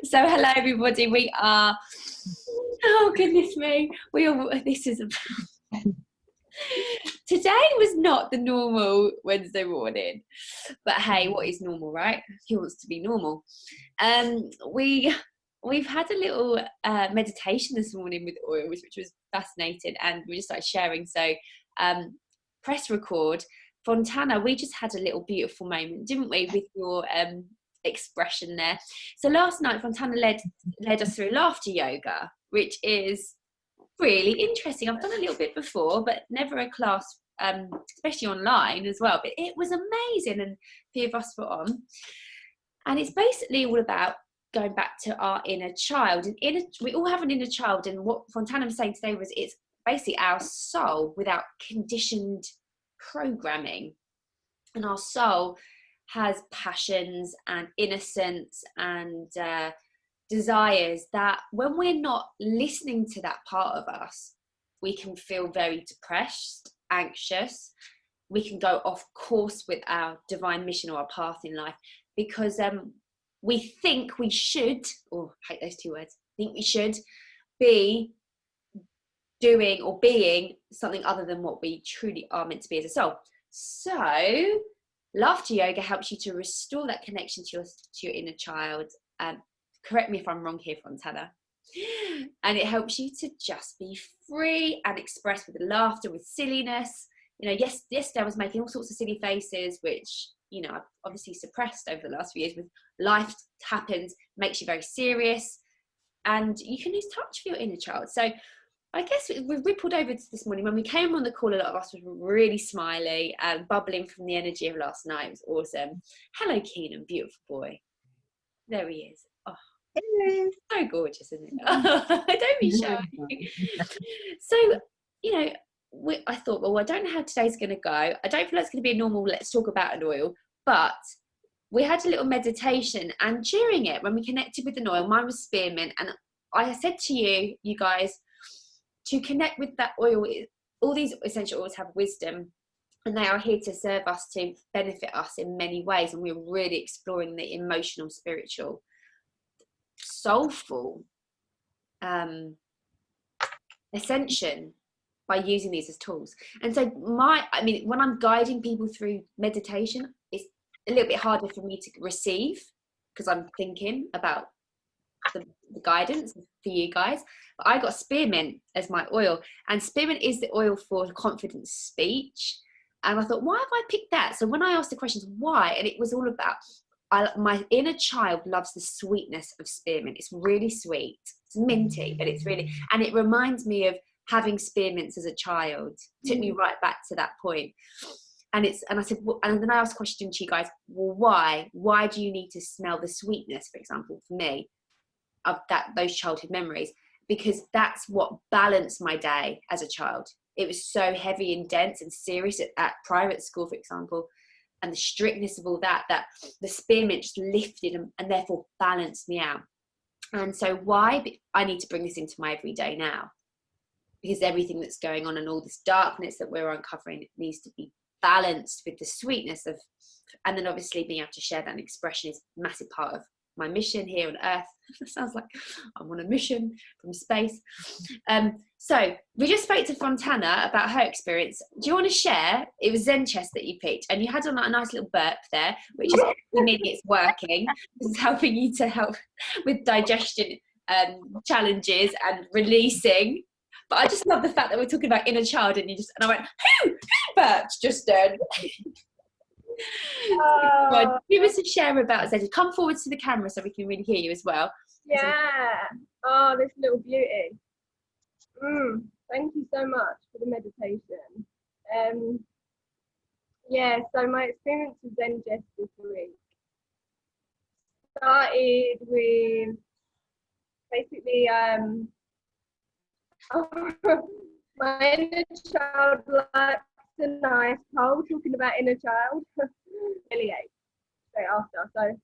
So hello everybody, we are, oh goodness me, today was not the normal Wednesday morning, but hey, what is normal, right? Who wants to be normal? We've had a little meditation this morning with oils, which was fascinating, and we just started sharing. So press record. Fontanna, we just had a little beautiful moment, didn't we, with your expression there. So last night Fontanna led us through laughter yoga, which is really interesting. I've done a little bit before, but never a class, especially online as well, but it was amazing, and a few of us were on, and it's basically all about going back to our inner child. And we all have an inner child, and what Fontanna was saying today was it's basically our soul without conditioned programming, and our soul has passions and innocence and desires that when we're not listening to that part of us, we can feel very depressed, anxious. We can go off course with our divine mission or our path in life because we think we should, or I hate those two words, think we should be doing or being something other than what we truly are meant to be as a soul. So laughter yoga helps you to restore that connection to your inner child. Correct me if I'm wrong here, Fontanna. And it helps you to just be free and express with laughter, with silliness. You know, yesterday I was making all sorts of silly faces, which, you know, I've obviously suppressed over the last few years. With life happens, makes you very serious, and you can lose touch with your inner child. So I guess we've rippled over to this morning. When we came on the call, a lot of us were really smiley and bubbling from the energy of last night. It was awesome. Hello, Keenan, beautiful boy. There he is. Oh, so gorgeous, isn't it? Don't be shy. So, you know, I thought, well, I don't know how today's going to go. I don't feel like it's going to be a normal let's talk about an oil, but we had a little meditation, and during it, when we connected with an oil, mine was spearmint, and I said to you guys, to connect with that oil. All these essential oils have wisdom, and they are here to serve us, to benefit us in many ways, and we're really exploring the emotional, spiritual, soulful ascension by using these as tools. And so when I'm guiding people through meditation, it's a little bit harder for me to receive because I'm thinking about the guidance for you guys. But I got spearmint as my oil, and spearmint is the oil for confident speech. And I thought, why have I picked that? So when I asked the questions, why? And it was all about my inner child loves the sweetness of spearmint. It's really sweet. It's minty, but it's really, and it reminds me of having spearmints as a child. It took me right back to that point. And I said, well, and then I asked a question to you guys, well, why? Why do you need to smell the sweetness, for example, for me, of those childhood memories? Because that's what balanced my day as a child. It was so heavy and dense and serious at private school, for example, and the strictness of all that the spearmint just lifted and therefore balanced me out. And so why I need to bring this into my everyday now, because everything that's going on and all this darkness that we're uncovering needs to be balanced with the sweetness of, and then obviously being able to share that expression is a massive part of my mission here on earth. It sounds like I'm on a mission from space. So we just spoke to Fontanna about her experience. Do you want to share? It was Zen chest that you picked, and you had on a nice little burp there, which is meaning it's working. It's helping you to help with digestion challenges and releasing. But I just love the fact that we're talking about inner child, and I went, who burped just then? Give us a share about Zen. Come forward to the camera so we can really hear you as well. Yeah. Oh, this little beauty. Thank you so much for the meditation. Yeah, so my experience with Zen Chest this week started with basically my inner child likes a nice poll talking about inner child. Really straight after. So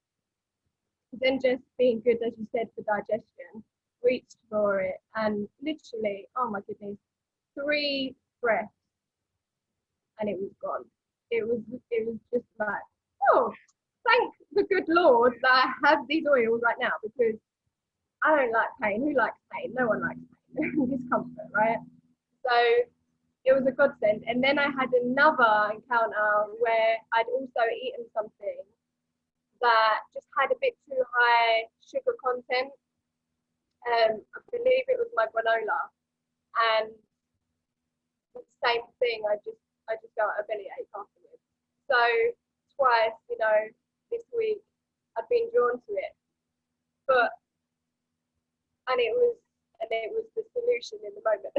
then just being good, as you said, for digestion, reached for it, and literally, oh my goodness, 3 breaths and it was gone. It was just like, oh, thank the good Lord that I have these oils right now, because I don't like pain. Who likes pain? No one likes pain. Discomfort, right? So it was a godsend. And then I had another encounter where I'd also eaten something that just had a bit too high sugar content. I believe it was my granola, and the same thing. I just got a bellyache afterwards. So twice, this week I've been drawn to it, but it was the solution in the moment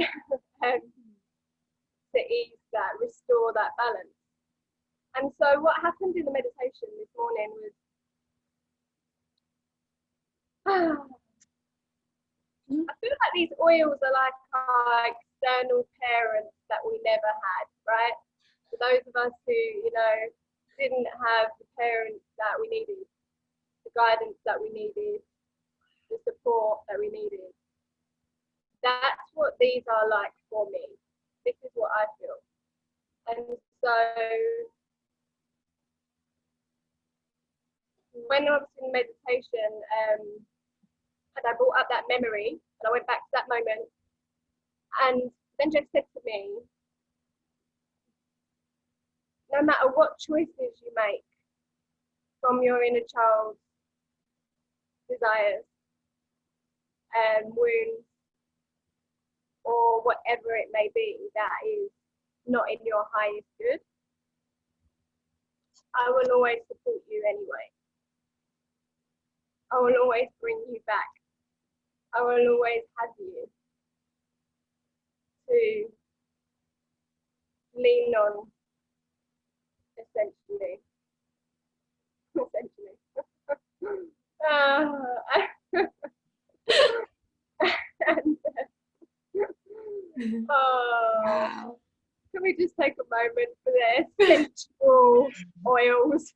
to ease that, restore that balance. And so what happened in the meditation this morning was I feel like these oils are like our external parents that we never had, right? For those of us who, didn't have the parents that we needed, the guidance that we needed, the support that we needed. That's what these are like for me. This is what I feel. And so when I was in meditation, and I brought up that memory, and I went back to that moment, and then just said to me, no matter what choices you make from your inner child's desires, wounds, or whatever it may be that is not in your highest good, I will always support you anyway. I will always bring you back. I will always have you to lean on, essentially. And, Wow. can we just take a moment for the essential oils?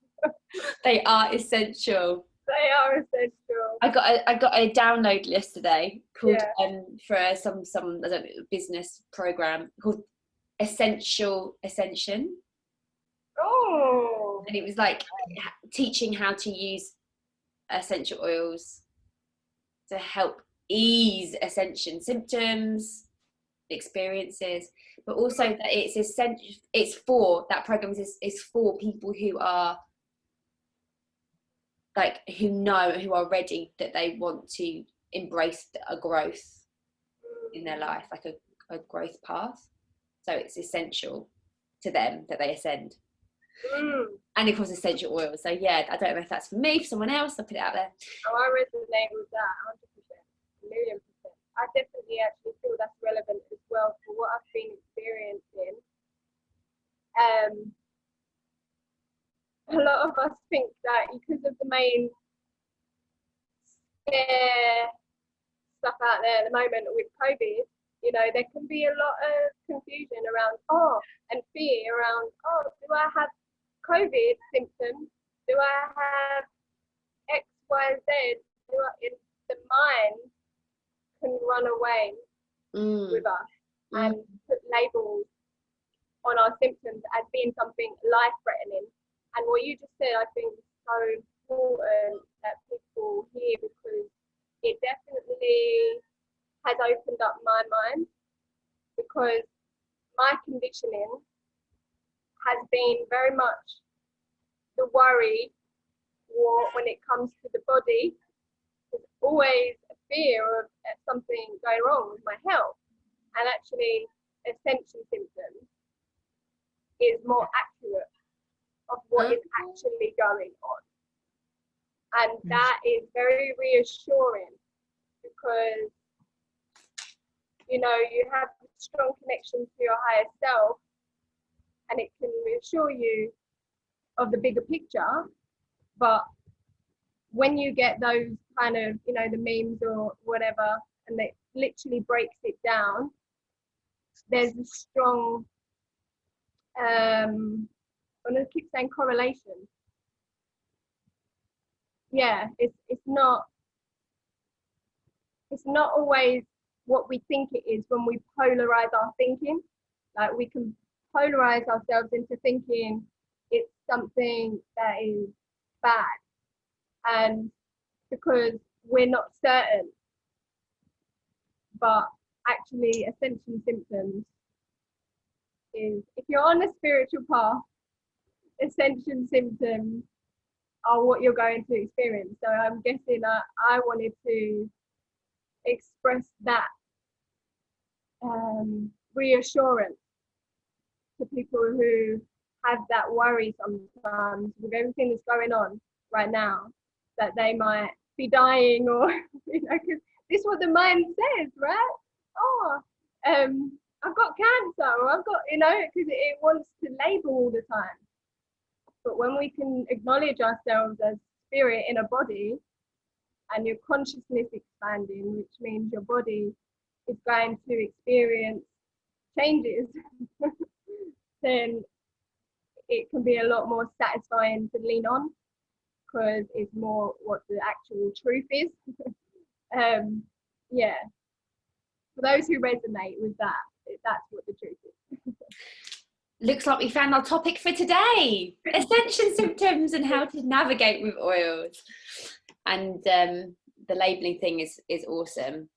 They are essential. They are essential. I got a download list today called for some I don't know, business program called Ascension. Oh. And it was like teaching how to use essential oils to help ease ascension symptoms, experiences, but also that it's essential. It's for that program is for people who are like who are ready, that they want to embrace a growth in their life, like a growth path. So it's essential to them that they ascend. And of course essential oils. So yeah, I don't know if that's for me, for someone else. I'll put it out there. Oh, I resonate with that 100%, 1,000,000%. I definitely actually feel that's relevant as well for what I've been experiencing. A lot of us think that because of the main scare stuff out there at the moment with COVID, there can be a lot of confusion around, and fear around, do I have COVID symptoms? Do I have X, Y, Z? The mind can run away with us and put labels on our symptoms as being something life-threatening. And what you just said, I think, is so important that people hear, because it definitely has opened up my mind, because my conditioning has been very much the worry when it comes to the body. There's always a fear of something going wrong with my health, and actually ascension symptoms is more accurate of what is actually going on. And that is very reassuring, because you have a strong connection to your higher self, and it can reassure you of the bigger picture. But when you get those kind of, the memes or whatever, and it literally breaks it down, there's a strong, I'm going to keep saying correlation. Yeah, it's not always what we think it is when we polarize our thinking. Like, we can polarize ourselves into thinking it's something that is bad, and because we're not certain but actually ascension symptoms is, if you're on a spiritual path, ascension symptoms are what you're going to experience. So I'm guessing I wanted to express that reassurance to people who have that worry sometimes with everything that's going on right now, that they might be dying, or because this is what the mind says, right? Oh, I've got cancer, or I've got, because it wants to label all the time. But when we can acknowledge ourselves as spirit in a body, and your consciousness expanding, which means your body is going to experience changes, then it can be a lot more satisfying to lean on, because it's more what the actual truth is. Yeah, for those who resonate with that, that's what the truth is. Looks like we found our topic for today: ascension symptoms and how to navigate with oils. And the labeling thing is awesome,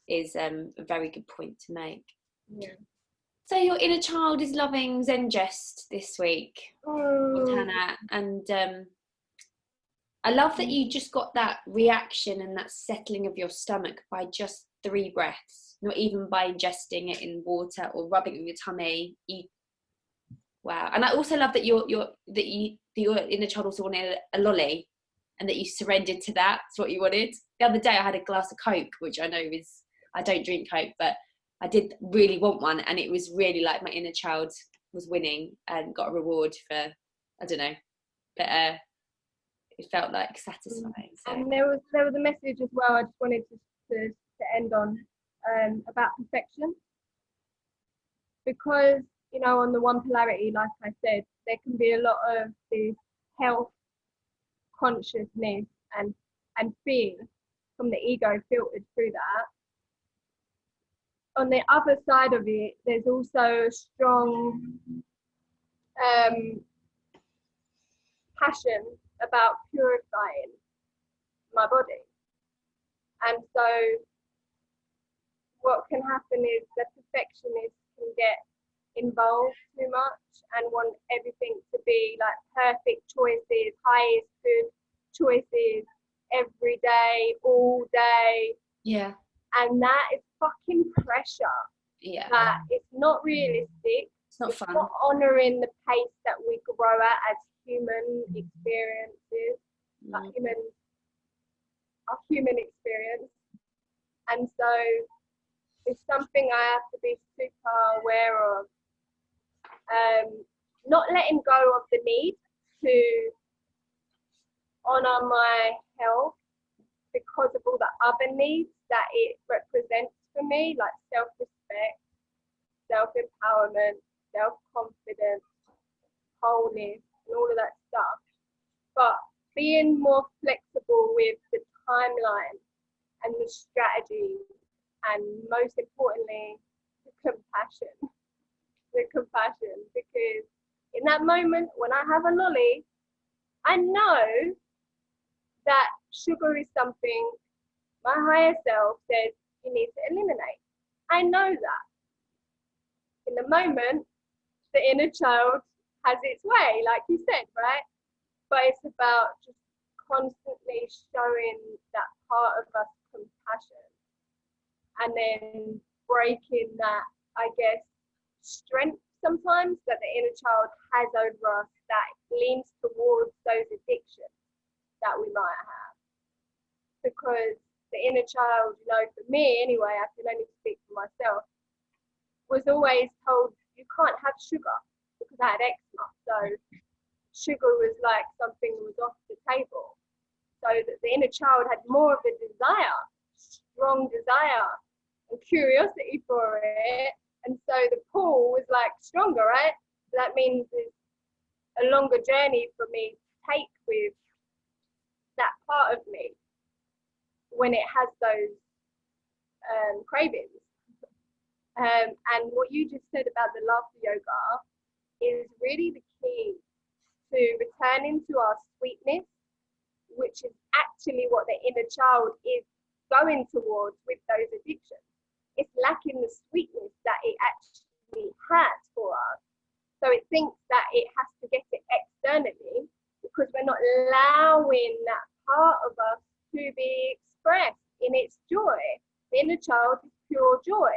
is a very good point to make. Yeah. So your inner child is loving Zen Jest this week, Fontanna, and I love that you just got that reaction and that settling of your stomach by just 3 breaths, not even by ingesting it in water or rubbing it in your tummy. Wow. And I also love that your inner child also wanted a lolly, and that you surrendered to that. That's what you wanted. The other day I had a glass of Coke, which I know I don't drink Coke, but I did really want one, and it was really like my inner child was winning and got a reward for, I don't know, but it felt like satisfying. So. And there was a message as well I just wanted to end on, about perfection, because on the one polarity, like I said, there can be a lot of this health consciousness and fear from the ego filtered through that. On the other side of it, there's also a strong passion about purifying my body. And so what can happen is the perfectionist can get involved too much and want everything to be like perfect choices, highest good choices every day, all day. Yeah. And that is fucking pressure. Yeah. That it's not realistic. It's not fun. Not honouring the pace that we grow at as human experiences, like our human experience. And so it's something I have to be super aware of. Not letting go of the need to honour my health because of all the other needs that it represents for me, like self-respect, self-empowerment, self-confidence, wholeness, and all of that stuff. But being more flexible with the timeline and the strategy, and most importantly, the compassion. Because in that moment when I have a lolly, I know that sugar is something my higher self says you need to eliminate. I know that. In the moment, the inner child has its way, like you said, right? But it's about just constantly showing that part of us compassion, and then breaking that, I guess, strength sometimes that the inner child has over us that leans towards those addictions that we might have. Because the inner child, for me anyway, I can only speak for myself, was always told you can't have sugar because I had eczema. So sugar was like something that was off the table. So that the inner child had more of a desire, strong desire and curiosity for it. And so the pull was like stronger, right? So that means it's a longer journey for me to take with that part of me when it has those cravings. And what you just said about the laughter yoga is really the key to returning to our sweetness, which is actually what the inner child is going towards with those addictions. it's lacking the sweetness that it actually has for us. So it thinks that it has to get it externally because we're not allowing that part of us to be expressed in its joy. The inner child is pure joy.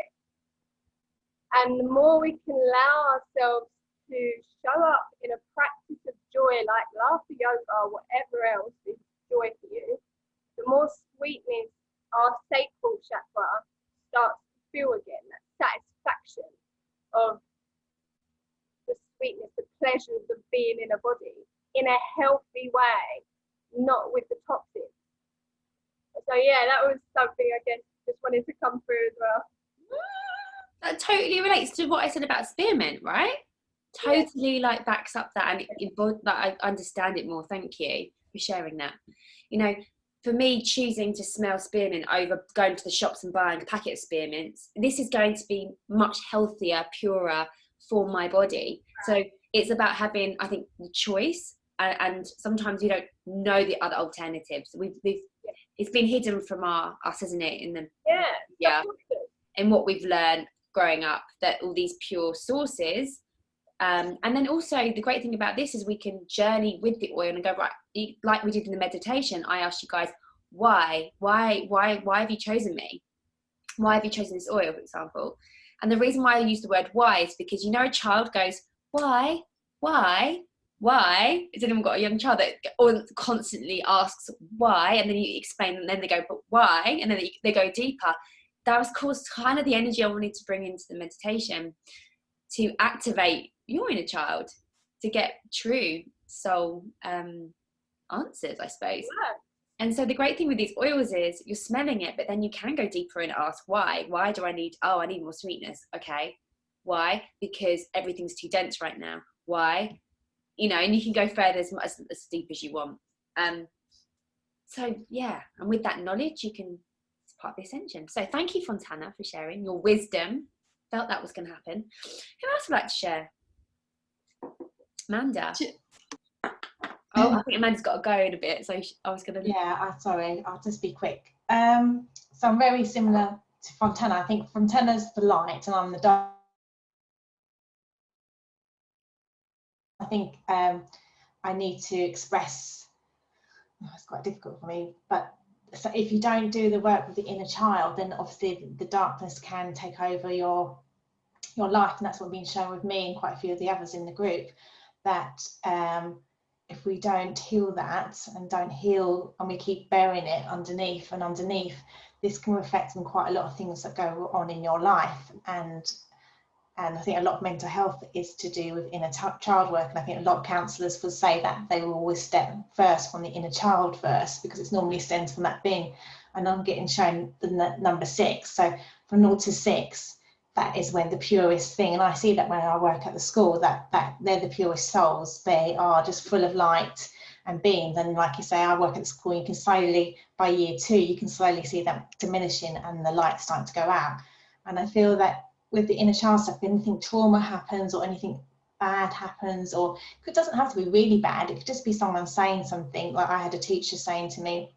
And the more we can allow ourselves to show up in a practice of joy, like laughter yoga or whatever else is joy for you, the more sweetness our sacral chakra starts to feel again, that satisfaction of the sweetness, the pleasures of being in a body in a healthy way, not with the toxins. So yeah, that was something I guess just wanted to come through as well. That totally relates to what I said about spearmint, right? Totally like backs up that, and like, I understand it more. Thank you for sharing that. You know, for me, choosing to smell spearmint over going to the shops and buying a packet of spearmints, this is going to be much healthier, purer for my body. So it's about having, I think, the choice, and sometimes you don't know the other alternatives. It's been hidden from us, isn't it? In the in what we've learned growing up, that all these pure sources. And then also the great thing about this is we can journey with the oil and go, right, like we did in the meditation. I asked you guys, why have you chosen me? Why have you chosen this oil, for example? And the reason why I use the word why is because, you know, a child goes, why? Has anyone got a young child that constantly asks why, and then you explain, and then they go, but why? And then they go deeper. That was kind of the energy I wanted to bring into the meditation, to activate your inner child, to get true soul answers, I suppose. Yeah. And so the great thing with these oils is you're smelling it, but then you can go deeper and ask why. Why do I need? Oh, I need more sweetness. Okay. Why? Because everything's too dense right now. Why? You know, and you can go further as deep as you want. So yeah, and with that knowledge, you can, it's part of the ascension. So thank you, Fontanna, for sharing your wisdom. Felt that was going to happen. Who else would like to share? Amanda. Oh, I think Amanda's got to go in a bit, so I was going to... Yeah, sorry, I'll just be quick. So I'm very similar to Fontanna. I think Fontanna's the light and I'm the dark. I think I need to express, it's quite difficult for me, but so if you don't do the work with the inner child, then obviously the darkness can take over your life, and that's what's been shown with me and quite a few of the others in the group, that if we don't heal that and don't heal, and we keep burying it underneath, this can reflect on quite a lot of things that go on in your life. And I think a lot of mental health is to do with inner child work, and I think a lot of counsellors would say that they will always step first from the inner child first, because it's normally stems from that being. And I'm getting shown the number 6, so from 0 to 6, that is when the purest thing, and I see that when I work at the school, that they're the purest souls. They are just full of light and beams. And like you say, I work at the school, you can slowly, by year 2, you can slowly see that diminishing and the light starting to go out. And I feel that with the inner child stuff, if anything trauma happens or anything bad happens, or it doesn't have to be really bad, it could just be someone saying something. Like I had a teacher saying to me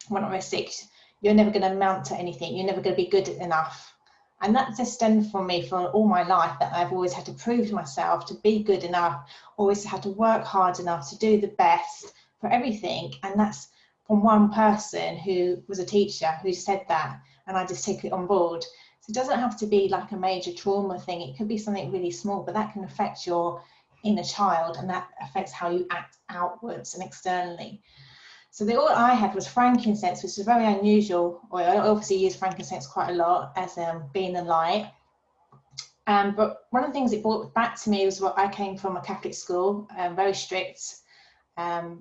when I was 6, you're never going to amount to anything, you're never going to be good enough. And that just stemmed from me for all my life, that I've always had to prove to myself to be good enough, always had to work hard enough to do the best for everything. And that's from one person who was a teacher who said that, and I just take it on board. So it doesn't have to be like a major trauma thing, it could be something really small, but that can affect your inner child, and that affects how you act outwards and externally. So the oil I had was frankincense, which is a very unusual oil. I obviously use frankincense quite a lot as being a light. But one of the things it brought back to me was what I came from a Catholic school, very strict. And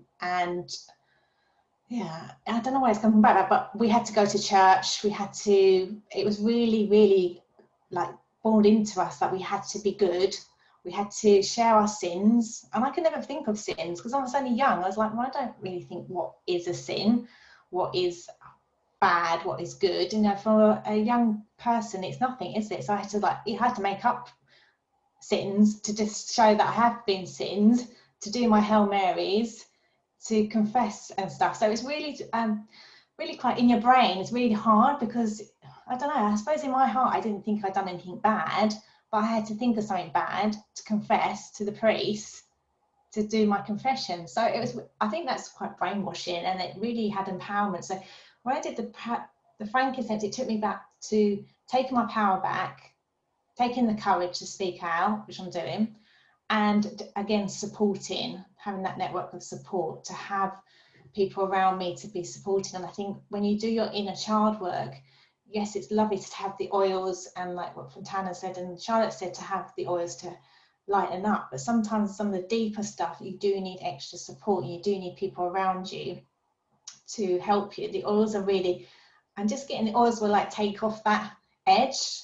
yeah, I don't know why it's coming back, but we had to go to church. It was really, really like born into us that we had to be good. We had to share our sins, and I could never think of sins because I was only young. I was like, well, I don't really think what is a sin, what is bad, what is good. You know, for a young person, it's nothing, is it? So I had to make up sins to just show that I have been sinned, to do my Hail Marys, to confess and stuff. So it's really really quite in your brain. It's really hard because, I don't know, I suppose in my heart I didn't think I'd done anything bad, but I had to think of something bad to confess to the priest to do my confession. So it was, I think that's quite brainwashing, and it really had empowerment. So when I did the frankincense, it took me back to taking my power back, taking the courage to speak out, which I'm doing, and again supporting, having that network of support, to have people around me to be supported. And I think when you do your inner child work, yes, it's lovely to have the oils, and like what Fontanna said and Charlotte said, to have the oils to lighten up, but sometimes some of the deeper stuff, you do need extra support. You do need people around you to help you. The oils are really, and just getting the oils will like take off that edge.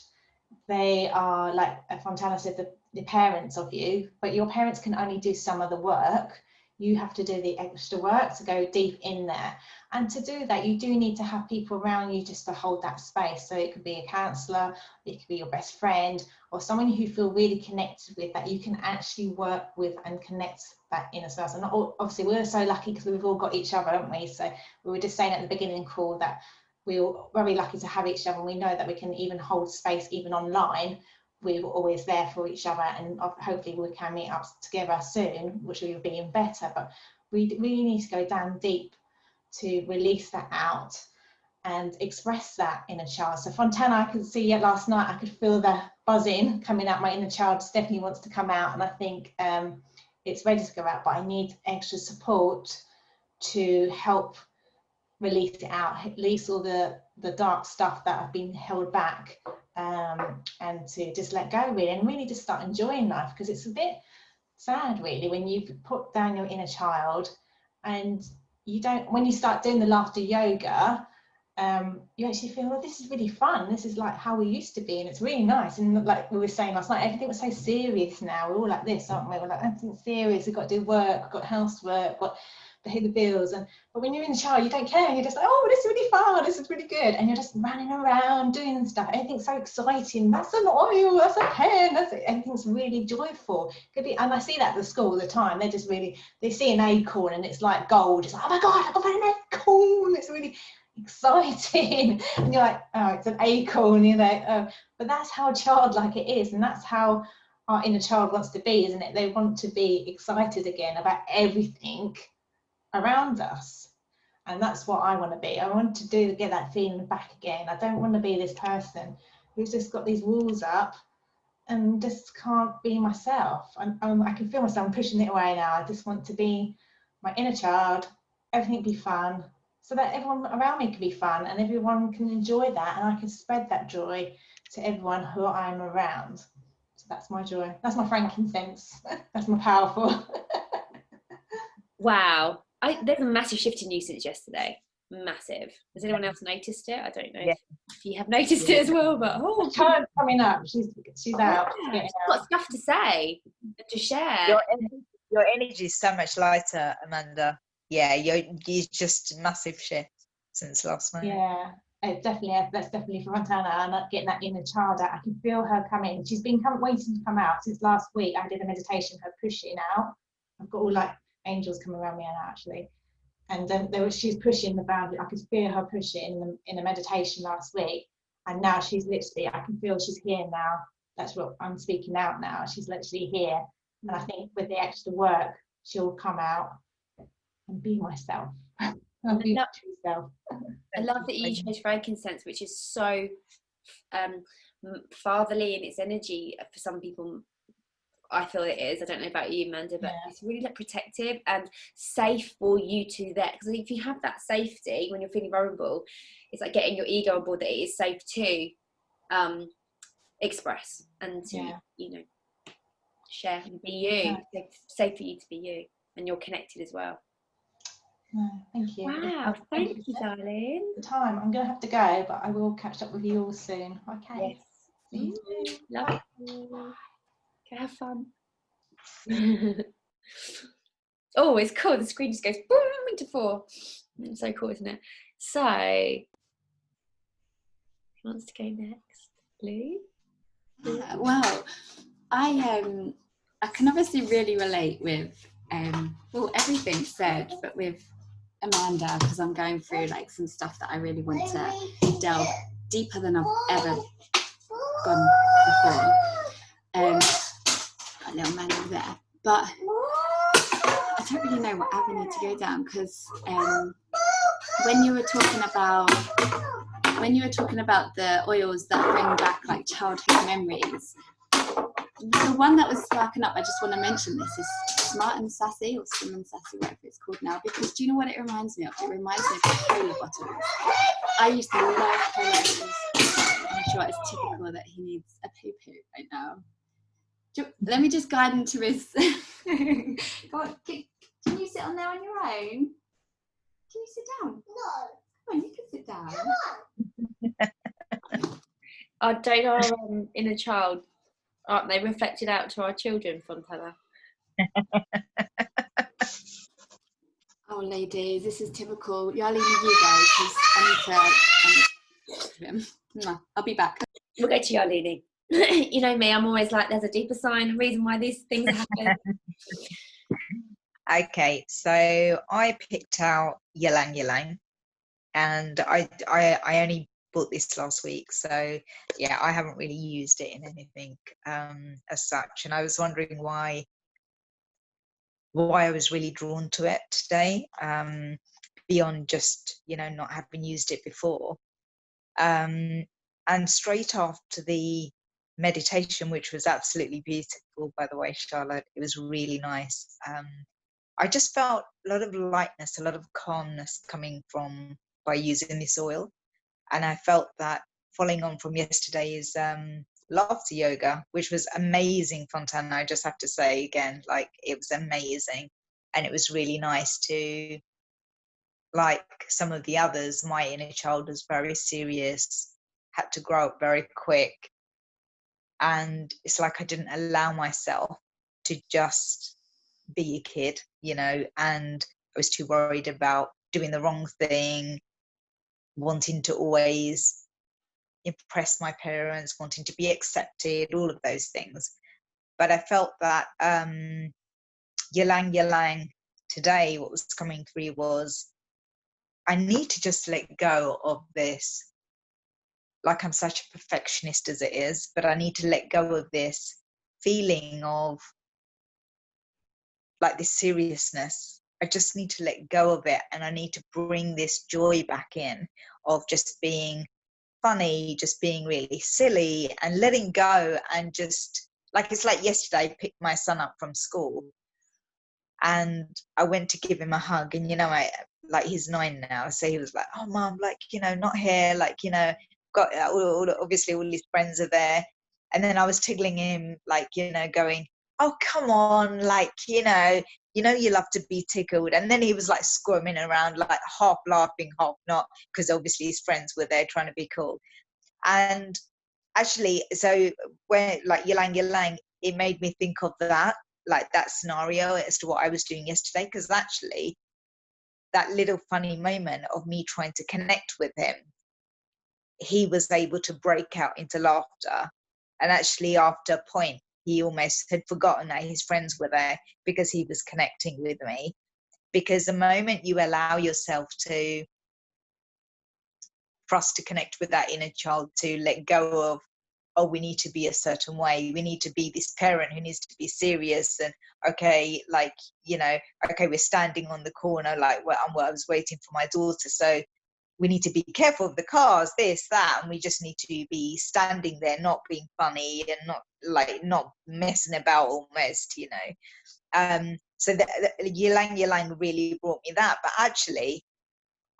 They are, like Fontana said, the parents of you, but your parents can only do some of the work. You have to do the extra work to go deep in there. And to do that, you do need to have people around you just to hold that space. So it could be a counsellor, it could be your best friend, or someone who you feel really connected with, that you can actually work with and connect that inner self. And obviously we're so lucky because we've all got each other, haven't we? So we were just saying at the beginning call that we're very lucky to have each other, and we know that we can even hold space even online. We're always there for each other, and hopefully we can meet up together soon, which will be even better. But we really need to go down deep to release that out and express that inner child. So Fontana, I could see it last night, I could feel the buzzing coming out. My inner child definitely wants to come out, and I think it's ready to go out, but I need extra support to help release it out, release all the dark stuff that have been held back, and to just let go really, and really just start enjoying life. Because it's a bit sad really when you put down your inner child and you don't, when you start doing the laughter yoga, you actually feel, well, this is really fun, this is like how we used to be, and it's really nice. And like we were saying last night, everything was so serious now, we're all like this, aren't we? We're like, everything's serious, we've got to do work, we've got housework, we've got to pay the bills. But when you're in the child, you don't care, you're just like, oh, this is really fun, this is really good, and you're just running around doing stuff. Everything's so exciting. That's an oil, that's a pen, everything's really joyful. Could be, and I see that at the school all the time. They're just really, they see an acorn and it's like gold. It's like, oh my god, I've got an acorn. It's really exciting. And you're like, oh, it's an acorn, you know. But that's how childlike it is, and that's how our inner child wants to be, isn't it? They want to be excited again about everything around us. And that's what I want to be. I want to get that feeling back again. I don't want to be this person who's just got these walls up and just can't be myself. I can feel myself, I'm pushing it away now. I just want to be my inner child, everything be fun, so that everyone around me can be fun and everyone can enjoy that, and I can spread that joy to everyone who I'm around. So that's my joy. That's my frankincense. That's my powerful. Wow. There's a massive shift in you since yesterday. Massive. Has anyone else noticed it? I don't know if you have noticed it as well, but Child coming up. She's out. Yeah. She's got stuff to say and to share. Your energy is so much lighter, Amanda. Yeah, you're just a massive shift since last night. Yeah, definitely. That's definitely for Fontana, and getting that inner child out. I can feel her coming. She's been waiting to come out since last week. I did a meditation, her pushing out. I've got all like angels coming around me now, actually. And she's pushing the boundary. I could feel her pushing in a meditation last week, and now she's literally, I can feel she's here now. That's what I'm speaking out now. She's literally here, and I think with the extra work, she'll come out and be myself. I'll be my true self. I love that you chose frankincense, which is so fatherly in its energy. For some people, I feel it is. I don't know about you, Amanda, but it's really like protective and safe for you two there. Because if you have that safety when you're feeling vulnerable, it's like getting your ego on board that it is safe to express and to share and be you. It's safe for you to be you, and you're connected as well. Thank you. Wow, thank you, darling. The time, I'm going to have to go, but I will catch up with you all soon. Okay. Yes. See you soon. Love you. Okay, have fun. Oh, it's cool. The screen just goes boom into 4. It's so cool, isn't it? So, who wants to go next? Lou? Well, I can obviously really relate with everything said, but with Amanda, because I'm going through like some stuff that I really want to delve deeper than I've ever gone before. Got a little man over there, but I don't really know what avenue to go down, because when you were talking about the oils that bring back like childhood memories, the one that was sparking up, I just want to mention this, is Smart and Sassy, or Slim and Sassy, whatever it's called now, because do you know what it reminds me of? It reminds me of the cola bottles. I used to love cola bottles. I'm sure it's typical that he needs a poo-poo right now. Let me just guide him to his... Go on, can you sit on there on your own? Can you sit down? No. Come on, you can sit down. Don't our inner child, aren't they reflected out to our children, Fontanna? Oh, ladies, this is typical. Y'all leave you guys, because I need to talk to him. I'll be back. We'll go to Yarlini. You know me, I'm always like, there's a deeper sign, a reason why these things happen. Okay, so I picked out Ylang Ylang, and I only bought this last week, so yeah, I haven't really used it in anything as such, and I was wondering why I was really drawn to it today, beyond just, you know, not having used it before. And straight after the meditation, which was absolutely beautiful, by the way, Charlotte, it was really nice. I just felt a lot of lightness, a lot of calmness coming from by using this oil. And I felt that following on from yesterday's laughter yoga, which was amazing, Fontanna, I just have to say again, like, it was amazing. And it was really nice to, like some of the others, my inner child was very serious, had to grow up very quick. And it's like I didn't allow myself to just be a kid, you know, and I was too worried about doing the wrong thing, wanting to always impress my parents, wanting to be accepted, all of those things. But I felt that Ylang Ylang today, what was coming through was, I need to just let go of this. Like, I'm such a perfectionist as it is, but I need to let go of this feeling of like this seriousness. I just need to let go of it, and I need to bring this joy back in of just being funny, just being really silly, and letting go. And just like, it's like yesterday I picked my son up from school and I went to give him a hug, and you know, like, he's 9 now, so he was like, oh mom, like, you know, not here, like, you know, got obviously all his friends are there. And then I was tickling him, like, you know, going, oh come on, like, you know, you love to be tickled. And then he was like squirming around, like half laughing, half not, because obviously his friends were there trying to be cool. And actually, so when like Ylang Ylang, it made me think of that, like that scenario as to what I was doing yesterday, because actually that little funny moment of me trying to connect with him, he was able to break out into laughter. And actually after a point, he almost had forgotten that his friends were there because he was connecting with me. Because the moment you allow yourself to, for us to connect with that inner child, to let go of, oh, we need to be a certain way, we need to be this parent who needs to be serious, and okay, like, you know, okay, we're standing on the corner, like, well, I was waiting for my daughter, so we need to be careful of the cars, this, that, and we just need to be standing there, not being funny and not messing about almost, you know. So the Ylang Ylang really brought me that. But actually,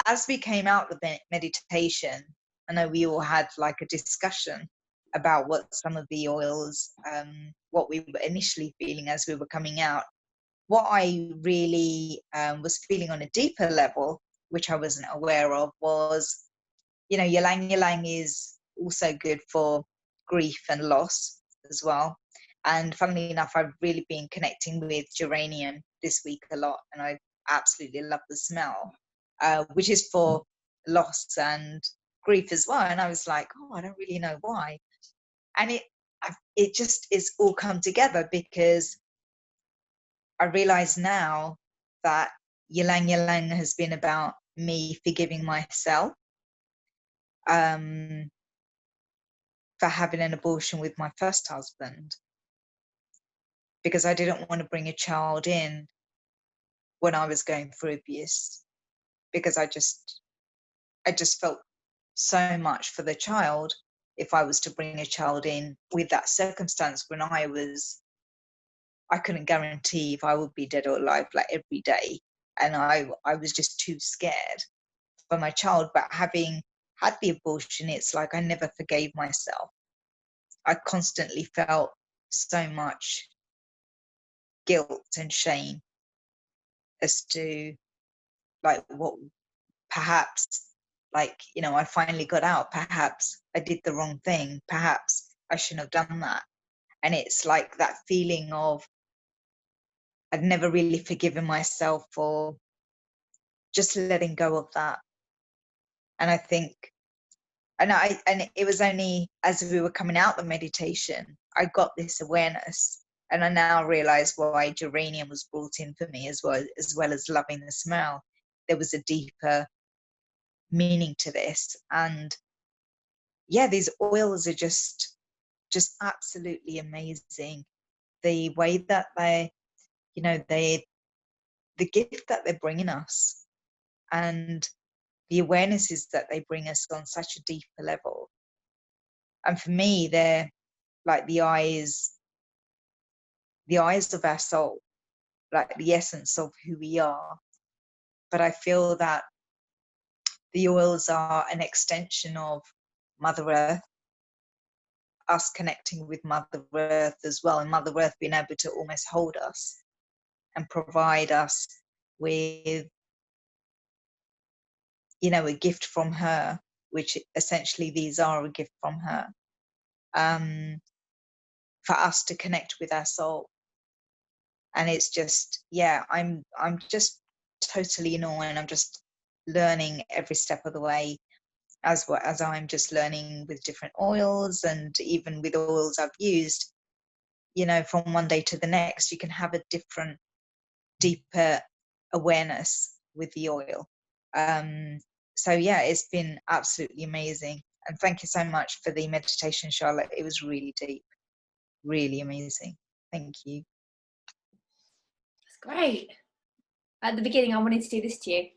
as we came out of the meditation, I know we all had like a discussion about what some of the oils, what we were initially feeling as we were coming out. What I really was feeling on a deeper level, which I wasn't aware of, was, you know, Ylang Ylang is also good for grief and loss as well. And funnily enough, I've really been connecting with geranium this week a lot, and I absolutely love the smell, which is for loss and grief as well. And I was like, oh, I don't really know why. And it just is all come together, because I realize now that Ylang Ylang has been about me forgiving myself for having an abortion with my first husband, because I didn't want to bring a child in when I was going through abuse, because I just felt so much for the child if I was to bring a child in with that circumstance, when I couldn't guarantee if I would be dead or alive like every day, and I was just too scared for my child. But having had the abortion, it's like I never forgave myself. I constantly felt so much guilt and shame as to like what perhaps, like, you know, I finally got out, perhaps I did the wrong thing, perhaps I shouldn't have done that. And it's like that feeling of I'd never really forgiven myself for just letting go of that. And I think, and it was only as we were coming out the meditation, I got this awareness, and I now realize why geranium was brought in for me as well as loving the smell. There was a deeper meaning to this. And yeah, these oils are just absolutely amazing. The way that they, you know, the gift that they're bringing us, and the awarenesses that they bring us on such a deeper level. And for me, they're like the eyes of our soul, like the essence of who we are. But I feel that the oils are an extension of Mother Earth, us connecting with Mother Earth as well, and Mother Earth being able to almost hold us and provide us with, you know, a gift from her, which essentially these are a gift from her, for us to connect with our soul. And it's just, yeah, I'm just totally in awe, and I'm just learning every step of the way, as I'm just learning with different oils, and even with oils I've used, you know, from one day to the next, you can have a different, deeper awareness with the oil. So yeah, it's been absolutely amazing. And thank you so much for the meditation, Charlotte. It was really deep, really amazing. Thank you. That's great. At the beginning, I wanted to do this to you.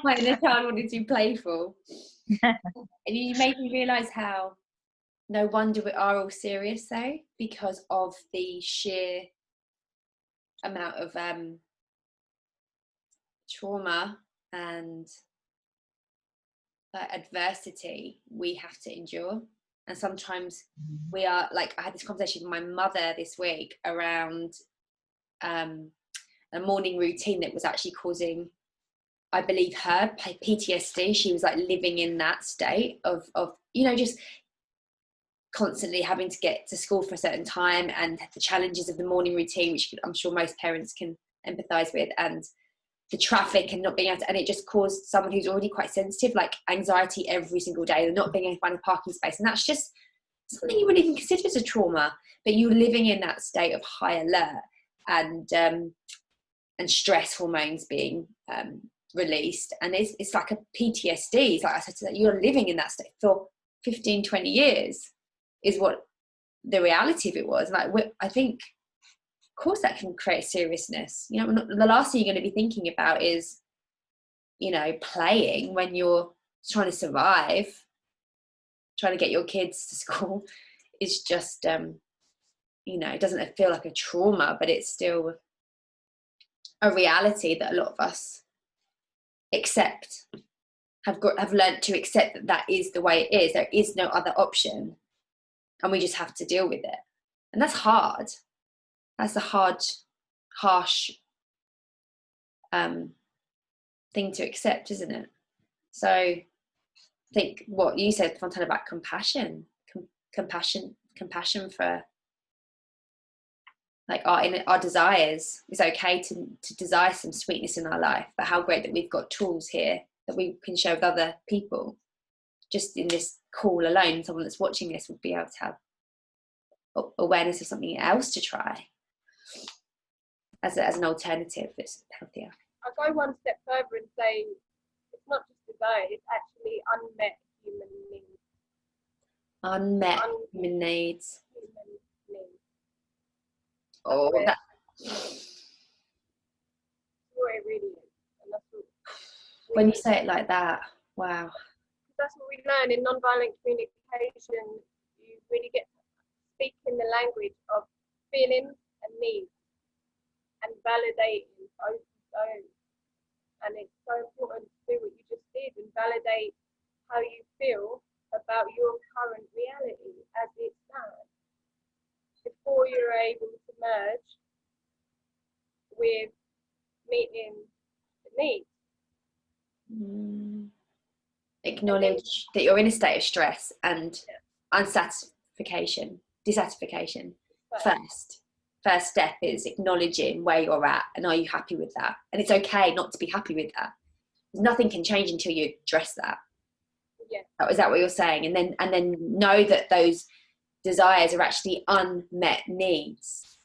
My inner child wanted to be playful. And you made me realise how no wonder we are all serious, though, because of the sheer amount of trauma and adversity we have to endure. And sometimes we are, like, I had this conversation with my mother this week around a morning routine that was actually causing, I believe, her PTSD. She was like living in that state of you know, just constantly having to get to school for a certain time, and the challenges of the morning routine, which I'm sure most parents can empathize with, and the traffic and not being able to, and it just caused someone who's already quite sensitive, like, anxiety every single day, and not being able to find a parking space. And that's just something you wouldn't even consider as a trauma, but you're living in that state of high alert, and stress hormones being released. And it's like a PTSD. It's like I said to that, you're living in that state for 15, 20 years is what the reality of it was. Like, I think, of course, that can create seriousness. You know, the last thing you're going to be thinking about is, you know, playing when you're trying to survive, trying to get your kids to school. Is just, you know, it doesn't feel like a trauma, but it's still a reality that a lot of us accept, have learned to accept that is the way it is. There is no other option, and we just have to deal with it. And that's hard. That's a hard, harsh thing to accept, isn't it? So I think what you said, Fontanna, about compassion for, like, our desires. It's okay to desire some sweetness in our life, but how great that we've got tools here that we can share with other people. Just in this call alone, someone that's watching this would be able to have awareness of something else to try. as an alternative that's healthier. I'll go one step further and say it's not just desire, it's actually unmet human needs. Unmet human needs. Human needs. Oh, That's that. what it really is. And that's what When you say it like that, wow. that's what we learn in non-violent communication. You really get to speak in the language of feelings and needs and validating both of those. And it's so important to do what you just did and validate how you feel about your current reality as it stands before you're able to merge with meeting the needs. Acknowledge that you're in a state of stress and dissatisfaction first step is acknowledging where you're at, and are you happy with that? And it's okay not to be happy with that. Nothing can change until you address that. Is that what you're saying? And then know that those desires are actually unmet needs.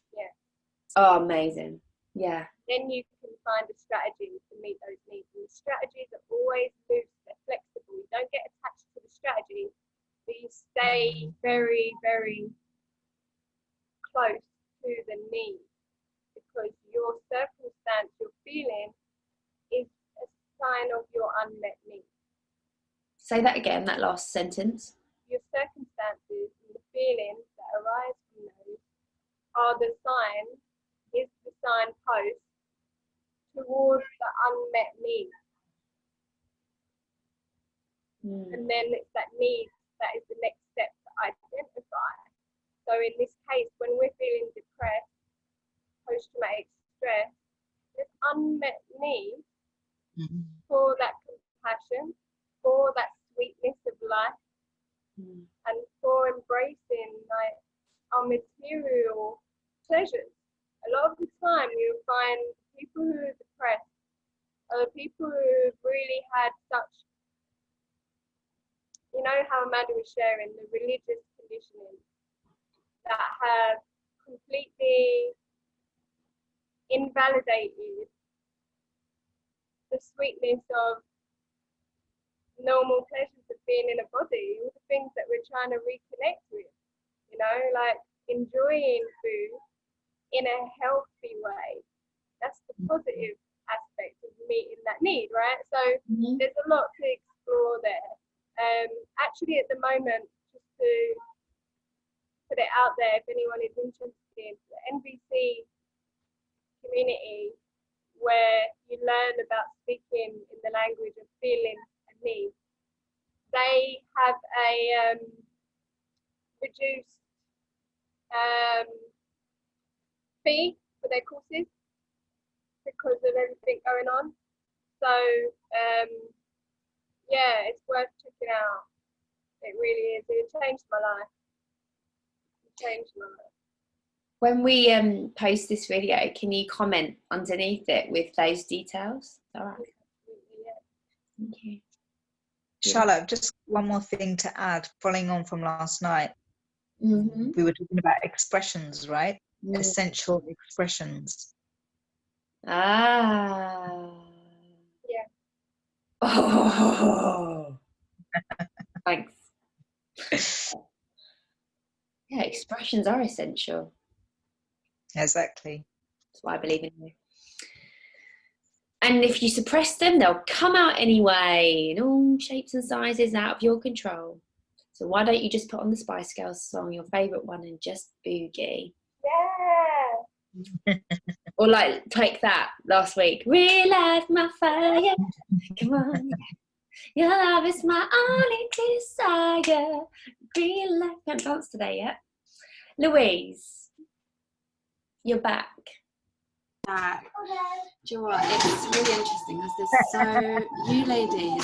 Oh, amazing. Yeah. Then you can find a strategy to meet those needs. And the strategies are always loose, they're flexible. You don't get attached to the strategy, but you stay very, very close to the need, because your circumstance, your feeling, is a sign of your unmet need. Say that again, that last sentence. Your circumstances and the feelings that arise from those are the sign, is the signpost towards the unmet need. And then it's that need that is the next step to identify. So in this case, when we're feeling depressed, post-traumatic stress, there's unmet need for that compassion, for that sweetness of life, and for embracing like our material pleasures. A lot of the time you'll find people who are depressed are people who've really had such, you know how Amanda was sharing, the religious conditioning that have completely invalidated the sweetness of normal pleasures of being in a body, all the things that we're trying to reconnect with, you know, like enjoying food in a healthy way. That's the positive aspect of meeting that need, right? So there's a lot to explore there. Actually at the moment, just to put it out there, if anyone is interested, the NVC community, where you learn about speaking in the language of feelings and needs, they have a reduced fee for their courses because of everything going on. So yeah, it's worth checking out. It really is. It changed my life. It changed my life. When we post this video, can you comment underneath it with those details? All right. Yeah. Thank you. Charlotte, just one more thing to add, following on from last night. We were talking about expressions, right? Essential expressions. Ah. Yeah. Oh. Thanks. Yeah, expressions are essential. Exactly. That's why I believe in you. And if you suppress them, they'll come out anyway, in all shapes and sizes, out of your control. So why don't you just put on the Spice Girls song, your favourite one, and just boogie? Yeah. Or like take that last week. Relight my fire. Come on. Your love is my only desire. Relight. Can't dance today yet. Louise, you're back. Do you know what? It's really interesting because there's so you ladies,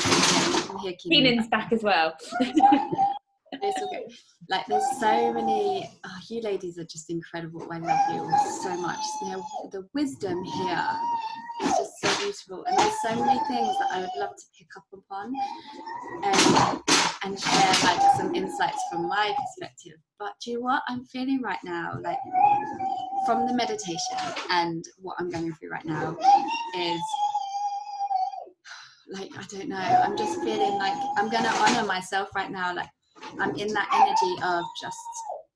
you can hear Keenan's back as well. It's okay. Like there's so many. You ladies are just incredible. I love you all so much. The wisdom here is just so beautiful, and there's so many things that I would love to pick up upon. and share like some insights from my perspective. But do you know what I'm feeling right now, like from the meditation and what I'm going through right now is like, I don't know, I'm just feeling like I'm going to honor myself right now. Like I'm in that energy of just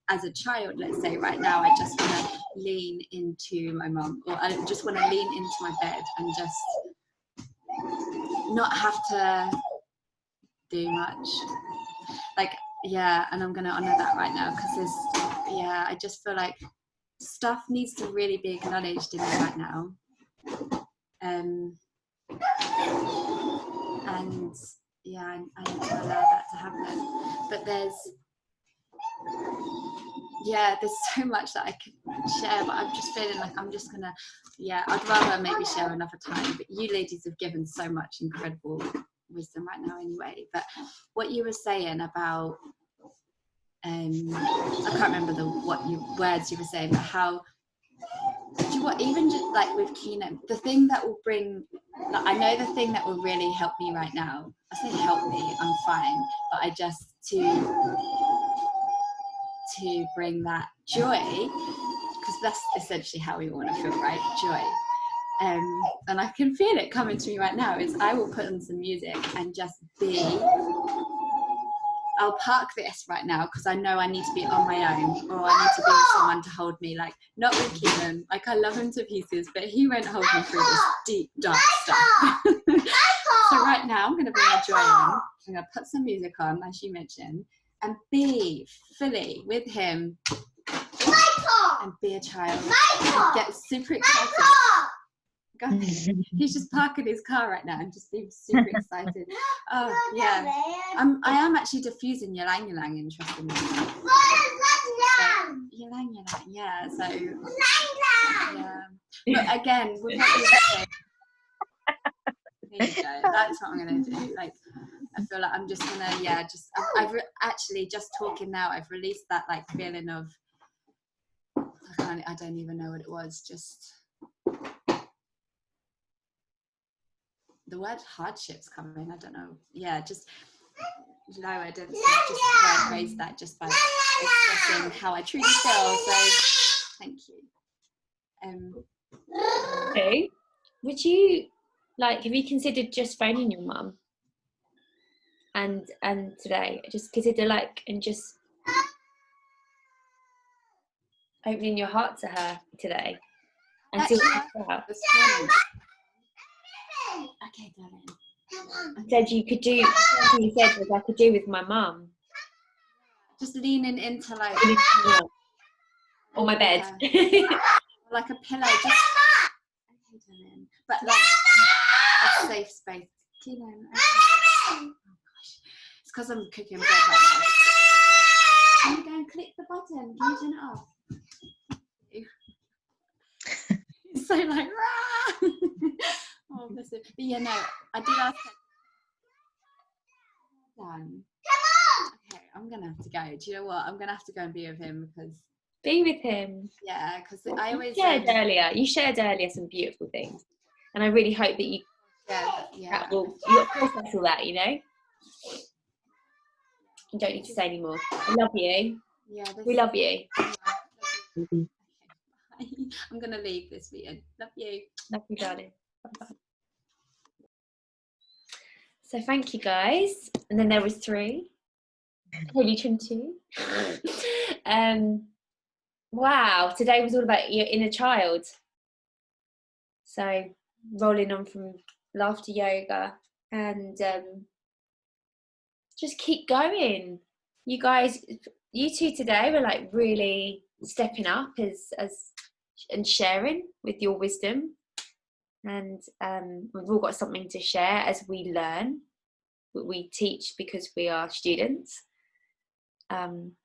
as a child, let's say right now, I just want to lean into my mum, or I just want to lean into my bed and just not have to do much. Like, yeah, and I'm going to honor that right now because there's, yeah, I just feel like stuff needs to really be acknowledged in me right now. And yeah, I need to allow that to happen. But there's so much that I could share, but I'm just feeling like I'm just gonna, yeah, I'd rather maybe share another time. But you ladies have given so much incredible wisdom right now anyway. But what you were saying about, I can't remember words you were saying, but how, do you know what, even just like with Kino, the thing that will bring, like, I know the thing that will really help me right now, I say help me, I'm fine, but I just, to bring that joy, because that's essentially how we want to feel, right? Joy. And I can feel it coming to me right now, is I will put on some music and just be, I'll park this right now because I know I need to be on my own, or I need to be with someone to hold me, like not with Keelan, like I love him to pieces, but he won't hold me through this deep dark stuff. So right now I'm going to bring my joy on, I'm going to put some music on as you mentioned, and be fully with him and be a child and get super excited. God, he's just parking his car right now and just being super excited. Oh yeah, I am actually diffusing ylang ylang, interestingly. Ylang ylang, yeah. So yeah, but again, with what you said, there you go. That's what I'm gonna do. Like, I feel like I'm just gonna, yeah, just I've actually just talking now. I've released that like feeling of I don't even know what it was. Just the word hardships coming. I don't know. Yeah, just lowered and just raised that just by expressing how I truly feel. So thank you. Okay. Would you have you considered just phoning your mum? And today, just consider and just opening your heart to her today and see what she's about. Okay, darling. I said you could do. Something you said was I could do with my mum. Just leaning into or my bed, like a pillow. Just okay, darling. But like a safe space. Oh gosh, it's because I'm cooking bread right now. Can you go and click the button? Can you turn it off? It's so like, rah! Oh, bless it. But yeah, no, I did ask her. Done. Okay, I'm gonna have to go. Do you know what? I'm gonna have to go and be with him because. Be with him. Yeah, because I always You shared earlier some beautiful things, and I really hope that you. Yeah. You'll process all that, you know. You don't need to say anymore. I love you. Yeah, we love you. Okay, I'm gonna leave this meeting. Love you. Love you, darling. Bye-bye. So thank you, guys. And then there was 3. Holy Trinity. Wow, today was all about your inner child. So rolling on from laughter yoga and just keep going. You guys, you two today were really stepping up as and sharing with your wisdom, and we've all got something to share as we learn. We teach because we are students, learning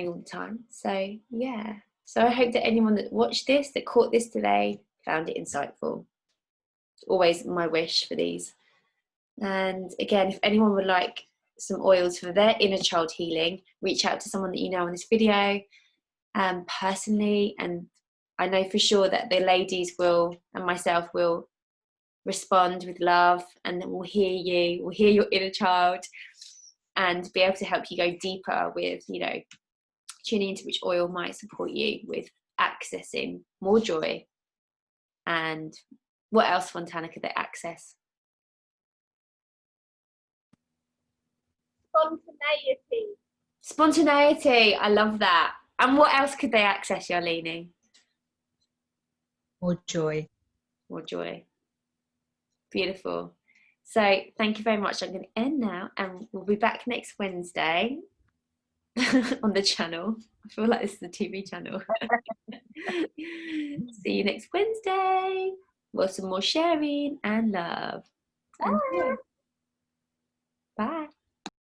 all the time. So yeah, so I hope that anyone that watched this, that caught this today, found it insightful. It's always my wish for these. And again, if anyone would like some oils for their inner child healing, reach out to someone that you know on this video personally, and I know for sure that the ladies will and myself will respond with love, and we'll hear you, we'll hear your inner child, and be able to help you go deeper with, you know, tuning into which oil might support you with accessing more joy. And what else, Fontanna, could they access? Spontaneity. Spontaneity, I love that. And what else could they access, Yarlini? More joy. More joy. Beautiful. So thank you very much. I'm going to end now, and we'll be back next Wednesday on the channel. I feel like this is the TV channel. See you next Wednesday. With some more sharing and love. Bye.